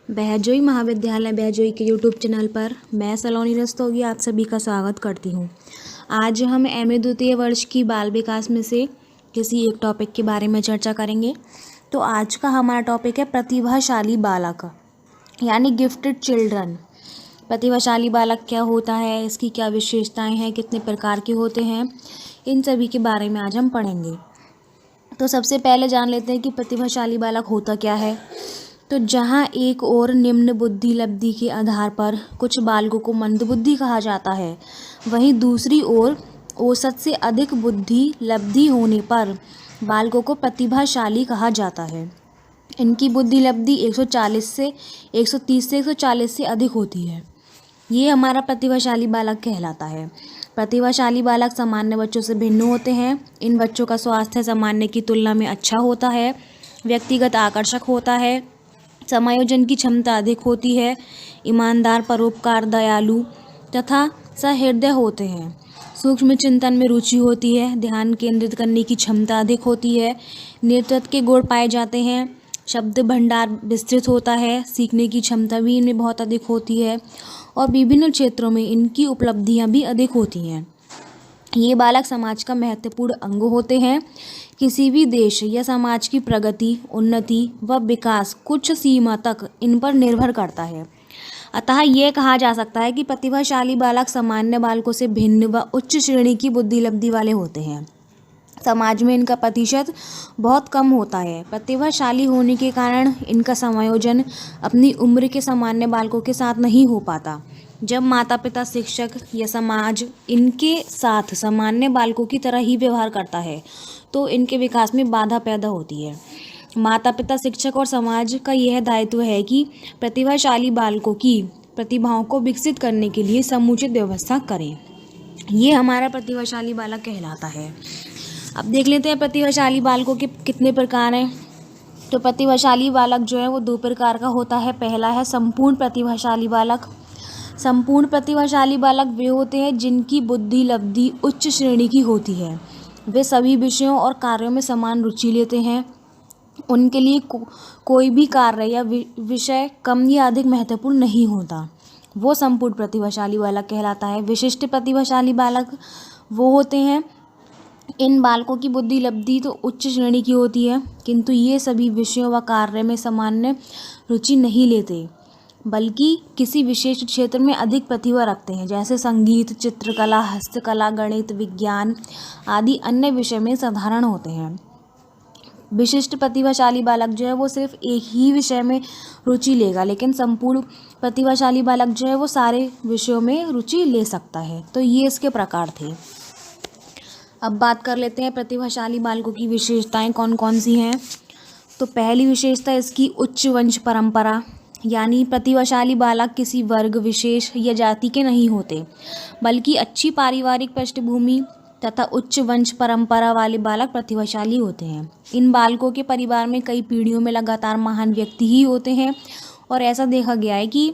बहजोई महाविद्यालय बहजोई के YouTube channel पर मैं सलोनी रस्तोगी आप सभी का स्वागत करती हूँ। आज हम एमए द्वितीय वर्ष की बाल विकास में से किसी एक टॉपिक के बारे में चर्चा करेंगे। तो आज का हमारा टॉपिक है प्रतिभाशाली बालक यानी गिफ्टेड चिल्ड्रन। प्रतिभाशाली बालक क्या होता है, इसकी क्या विशेषताएं हैं, कितने प्रकार के होते हैं, इन सभी के बारे में आज हम पढ़ेंगे। तो सबसे पहले जान लेते हैं कि प्रतिभाशाली बालक होता क्या है। तो जहाँ एक और निम्न बुद्धि लब्धि के आधार पर कुछ बालकों को मंदबुद्धि कहा जाता है, वहीं दूसरी ओर औसत से अधिक बुद्धि लब्धि होने पर बालकों को प्रतिभाशाली कहा जाता है। इनकी बुद्धि लब्धि 130 से 140 से अधिक होती है। ये हमारा प्रतिभाशाली बालक कहलाता है। प्रतिभाशाली बालक सामान्य बच्चों से भिन्न होते हैं। इन बच्चों का स्वास्थ्य सामान्य की तुलना में अच्छा होता है, व्यक्तिगत आकर्षक होता है, समायोजन की क्षमता अधिक होती है, ईमानदार, परोपकार, दयालु तथा सहृदय होते हैं, सूक्ष्म चिंतन में रुचि होती है, ध्यान केंद्रित करने की क्षमता अधिक होती है, नेतृत्व के गुण पाए जाते हैं, शब्द भंडार विस्तृत होता है, सीखने की क्षमता भी इनमें बहुत अधिक होती है और विभिन्न क्षेत्रों में इनकी उपलब्धियां भी अधिक होती हैं। ये बालक समाज का महत्वपूर्ण अंग होते हैं। किसी भी देश या समाज की प्रगति, उन्नति व विकास कुछ सीमा तक इन पर निर्भर करता है। अतः यह कहा जा सकता है कि प्रतिभाशाली बालक सामान्य बालकों से भिन्न व उच्च श्रेणी की बुद्धि लब्धि वाले होते हैं। समाज में इनका प्रतिशत बहुत कम होता है। प्रतिभाशाली होने के कारण इनका समायोजन अपनी उम्र के सामान्य बालकों के साथ नहीं हो पाता। जब माता पिता, शिक्षक या समाज इनके साथ सामान्य बालकों की तरह ही व्यवहार करता है तो इनके विकास में बाधा पैदा होती है। माता पिता, शिक्षक और समाज का यह दायित्व है कि प्रतिभाशाली बालकों की प्रतिभाओं को विकसित करने के लिए समुचित व्यवस्था करें। ये हमारा प्रतिभाशाली बालक कहलाता है। अब देख लेते हैं प्रतिभाशाली बालकों के कितने प्रकार हैं। तो प्रतिभाशाली बालक जो है वो दो प्रकार का होता है। पहला है संपूर्ण प्रतिभाशाली बालक। संपूर्ण प्रतिभाशाली बालक वे होते हैं जिनकी बुद्धि लब्धि उच्च श्रेणी की होती है। वे सभी विषयों और कार्यों में समान रुचि लेते हैं। उनके लिए कोई भी कार्य या विषय कम या अधिक महत्वपूर्ण नहीं होता। वो संपूर्ण प्रतिभाशाली बालक कहलाता है। विशिष्ट प्रतिभाशाली बालक वो होते हैं, इन बालकों की बुद्धि लब्धि तो उच्च श्रेणी की होती है किंतु ये सभी विषयों व कार्य में सामान्य रुचि नहीं लेते, बल्कि किसी विशेष क्षेत्र में अधिक प्रतिभा रखते हैं, जैसे संगीत, चित्रकला, हस्तकला, गणित, विज्ञान आदि अन्य विषय में साधारण होते हैं। विशिष्ट प्रतिभाशाली बालक जो है वो सिर्फ एक ही विषय में रुचि लेगा, लेकिन संपूर्ण प्रतिभाशाली बालक जो है वो सारे विषयों में रुचि ले सकता है। तो ये इसके प्रकार थे। अब बात कर लेते हैं प्रतिभाशाली बालकों की विशेषताएं कौन कौन सी हैं। तो पहली विशेषता इसकी उच्च वंश परंपरा, यानी प्रतिभाशाली बालक किसी वर्ग विशेष या जाति के नहीं होते, बल्कि अच्छी पारिवारिक पृष्ठभूमि तथा उच्च वंश परंपरा वाले बालक प्रतिभाशाली होते हैं। इन बालकों के परिवार में कई पीढ़ियों में लगातार महान व्यक्ति ही होते हैं और ऐसा देखा गया है कि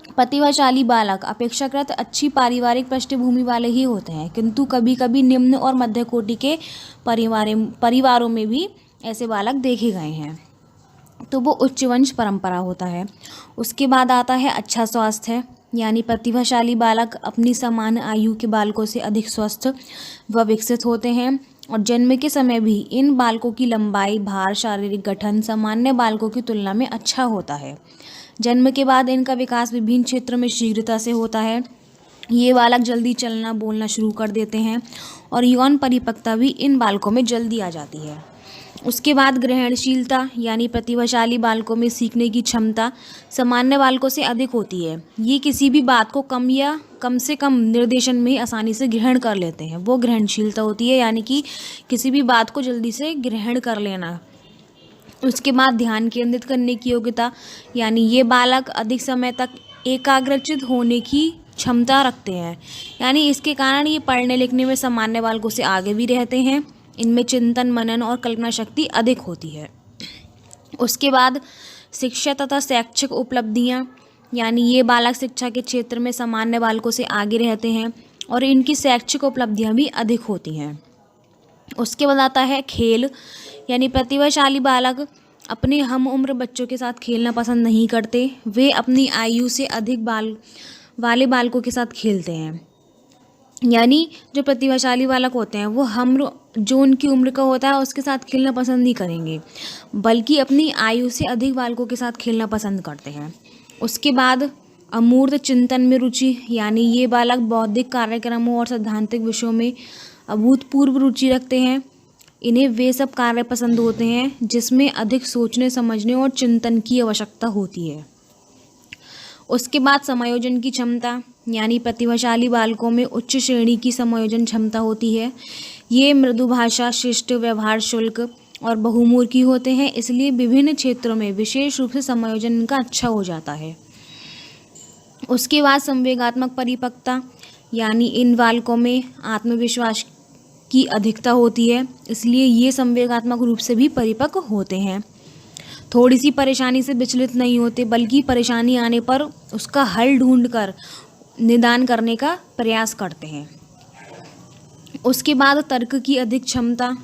प्रतिभाशाली बालक अपेक्षाकृत अच्छी पारिवारिक पृष्ठभूमि वाले ही होते हैं, किंतु कभी कभी निम्न और मध्य कोटि के परिवारों में भी ऐसे बालक देखे गए हैं। तो वो उच्च वंश परंपरा होता है। उसके बाद आता है अच्छा स्वास्थ्य, यानी प्रतिभाशाली बालक अपनी समान आयु के बालकों से अधिक स्वस्थ व विकसित होते हैं और जन्म के समय भी इन बालकों की लंबाई, भार, शारीरिक गठन सामान्य बालकों की तुलना में अच्छा होता है। जन्म के बाद इनका विकास विभिन्न क्षेत्रों में शीघ्रता से होता है। ये बालक जल्दी चलना बोलना शुरू कर देते हैं और यौन परिपक्वता भी इन बालकों में जल्दी आ जाती है। उसके बाद ग्रहणशीलता, यानी प्रतिभाशाली बालकों में सीखने की क्षमता सामान्य बालकों से अधिक होती है। ये किसी भी बात को कम या कम से कम निर्देशन में आसानी से ग्रहण कर लेते हैं, वो ग्रहणशीलता होती है, यानी कि किसी भी बात को जल्दी से ग्रहण कर लेना। उसके बाद ध्यान केंद्रित करने की योग्यता, यानी ये बालक अधिक समय तक एकाग्रचित होने की क्षमता रखते हैं, यानी इसके कारण ये पढ़ने लिखने में सामान्य बालकों से आगे भी रहते हैं। इनमें चिंतन, मनन और कल्पना शक्ति अधिक होती है। उसके बाद शिक्षा तथा शैक्षिक उपलब्धियां, यानी ये बालक शिक्षा के क्षेत्र में सामान्य बालकों से आगे रहते हैं और इनकी शैक्षिक उपलब्धियां भी अधिक होती हैं। उसके बाद आता है खेल, यानी प्रतिभाशाली बालक अपने हम उम्र बच्चों के साथ खेलना पसंद नहीं करते। वे अपनी आयु से अधिक वाले बालकों के साथ खेलते हैं। यानी जो प्रतिभाशाली बालक होते हैं वो हम जो उनकी उम्र का होता है उसके साथ खेलना पसंद नहीं करेंगे, बल्कि अपनी आयु से अधिक बालकों के साथ खेलना पसंद करते हैं। उसके बाद अमूर्त चिंतन में रुचि, यानी ये बालक बौद्धिक कार्यक्रमों और सैद्धांतिक विषयों में अभूतपूर्व रुचि रखते हैं। इन्हें वे सब कार्य पसंद होते हैं जिसमें अधिक सोचने समझने और चिंतन की आवश्यकता होती है। उसके बाद समायोजन की क्षमता, यानी प्रतिभाशाली बालकों में उच्च श्रेणी की समायोजन क्षमता होती है। ये मृदु भाषा, शिष्ट व्यवहार, शुल्क और बहुमुखी होते हैं, इसलिए विभिन्न क्षेत्रों में विशेष रूप से समायोजन इनका अच्छा हो जाता है। उसके बाद संवेगात्मक परिपक्वता, यानी इन बालकों में आत्मविश्वास की अधिकता होती है, इसलिए ये संवेगात्मक रूप से भी परिपक्व होते हैं। थोड़ी सी परेशानी से विचलित नहीं होते, बल्कि परेशानी आने पर उसका हल ढूंढकर निदान करने का प्रयास करते हैं। उसके बाद तर्क की अधिक क्षमता,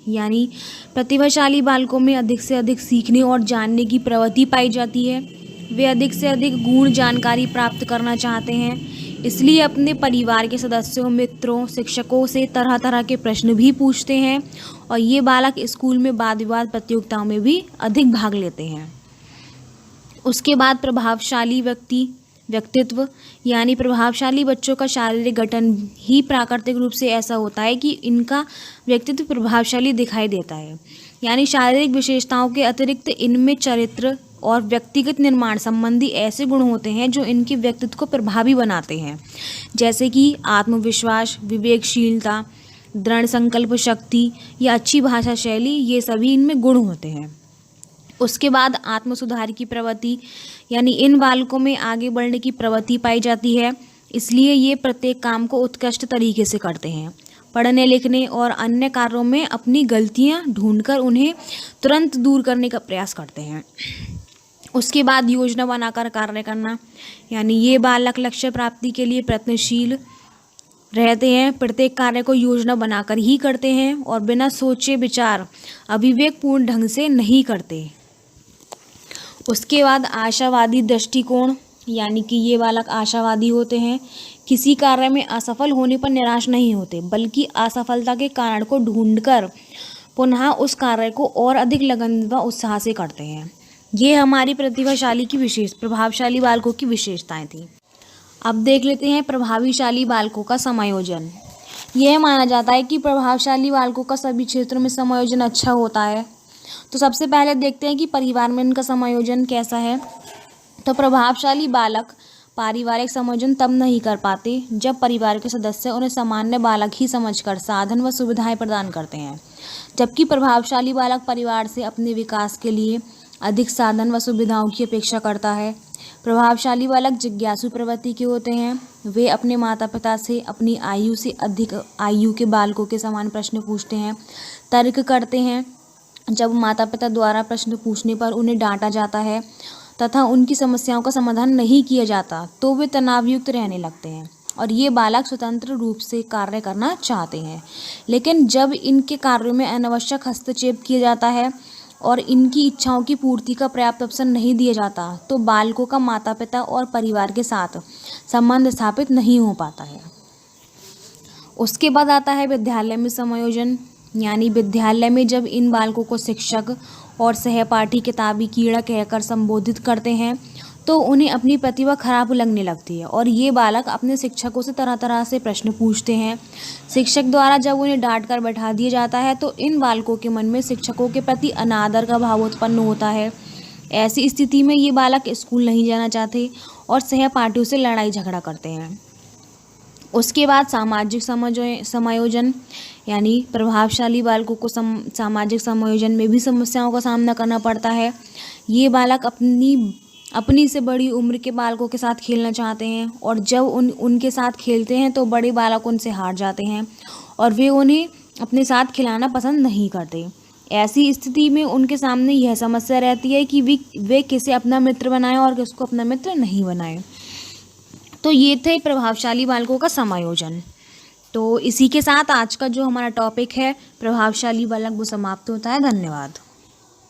यानी प्रतिभाशाली बालकों में अधिक से अधिक सीखने और जानने की प्रवृत्ति पाई जाती है। वे अधिक से अधिक गूढ़ जानकारी प्राप्त करना चाहते हैं, इसलिए अपने परिवार के सदस्यों, मित्रों, शिक्षकों से तरह तरह के प्रश्न भी पूछते हैं। और ये बालक स्कूल में वाद विवाद प्रतियोगिताओं में भी अधिक भाग लेते हैं। उसके बाद प्रभावशाली व्यक्तित्व, यानी प्रभावशाली बच्चों का शारीरिक गठन ही प्राकृतिक रूप से ऐसा होता है कि इनका व्यक्तित्व प्रभावशाली दिखाई देता है। यानी शारीरिक विशेषताओं के अतिरिक्त इनमें चरित्र और व्यक्तिगत निर्माण संबंधी ऐसे गुण होते हैं जो इनके व्यक्तित्व को प्रभावी बनाते हैं, जैसे कि आत्मविश्वास, विवेकशीलता, दृढ़ संकल्प शक्ति या अच्छी भाषा शैली, ये सभी इनमें गुण होते हैं। उसके बाद आत्मसुधार की प्रवृत्ति, यानी इन बालकों में आगे बढ़ने की प्रवृत्ति पाई जाती है, इसलिए ये प्रत्येक काम को उत्कृष्ट तरीके से करते हैं। पढ़ने लिखने और अन्य कार्यों में अपनी गलतियां ढूंढकर उन्हें तुरंत दूर करने का प्रयास करते हैं। उसके बाद योजना बनाकर कार्य करना, यानी ये बालक लक्ष्य प्राप्ति के लिए प्रयत्नशील रहते हैं। प्रत्येक कार्य को योजना बनाकर ही करते हैं और बिना सोचे विचार अविवेकपूर्ण ढंग से नहीं करते। उसके बाद आशावादी दृष्टिकोण, यानी कि ये बालक आशावादी होते हैं। किसी कार्य में असफल होने पर निराश नहीं होते, बल्कि असफलता के कारण को ढूंढकर पुनः उस कार्य को और अधिक लगन व उत्साह से करते हैं। ये हमारी प्रभावशाली बालकों की विशेषताएं थी। अब देख लेते हैं प्रभावशाली बालकों का समायोजन। यह माना जाता है कि प्रभावशाली बालकों का सभी क्षेत्रों में समायोजन अच्छा होता है। तो सबसे पहले देखते हैं कि परिवार में इनका समायोजन कैसा है। तो प्रभावशाली बालक पारिवारिक समायोजन तब नहीं कर पाते जब परिवार के सदस्य उन्हें सामान्य बालक ही समझकर साधन व सुविधाएं प्रदान करते हैं, जबकि प्रभावशाली बालक परिवार से अपने विकास के लिए अधिक साधन व सुविधाओं की अपेक्षा करता है। प्रभावशाली बालक जिज्ञासु प्रवृत्ति के होते हैं। वे अपने माता पिता से अपनी आयु से अधिक आयु के बालकों के समान प्रश्न पूछते हैं, तर्क करते हैं। जब माता पिता द्वारा प्रश्न पूछने पर उन्हें डांटा जाता है तथा उनकी समस्याओं का समाधान नहीं किया जाता तो वे तनावयुक्त रहने लगते हैं और ये बालक स्वतंत्र रूप से कार्य करना चाहते हैं। लेकिन जब इनके कार्यों में अनावश्यक हस्तक्षेप किया जाता है और इनकी इच्छाओं की पूर्ति का पर्याप्त अवसर नहीं दिया जाता तो बालकों का माता पिता और परिवार के साथ संबंध स्थापित नहीं हो पाता है। उसके बाद आता है विद्यालय में समायोजन, यानी विद्यालय में जब इन बालकों को शिक्षक और सहपाठी किताबी कीड़ा कहकर संबोधित करते हैं तो उन्हें अपनी प्रतिभा खराब लगने लगती है और ये बालक अपने शिक्षकों से तरह तरह से प्रश्न पूछते हैं। शिक्षक द्वारा जब उन्हें डांट कर बैठा दिया जाता है तो इन बालकों के मन में शिक्षकों के प्रति अनादर का भाव उत्पन्न होता है। ऐसी स्थिति में ये बालक स्कूल नहीं जाना चाहते और सहपाठियों से लड़ाई झगड़ा करते हैं। उसके बाद सामाजिक समायोजन, यानी प्रभावशाली बालकों को सामाजिक समायोजन में भी समस्याओं का सामना करना पड़ता है। ये बालक अपनी से बड़ी उम्र के बालकों के साथ खेलना चाहते हैं और जब उनके साथ खेलते हैं तो बड़े बालक उनसे हार जाते हैं और वे उन्हें अपने साथ खिलाना पसंद नहीं करते। ऐसी स्थिति में उनके सामने यह समस्या रहती है कि वे किसे अपना मित्र बनाएं और किसको अपना मित्र नहीं बनाएं। तो ये थे प्रभावशाली बालकों का समायोजन। तो इसी के साथ आज का जो हमारा टॉपिक है प्रभावशाली बालक वो समाप्त होता है। धन्यवाद।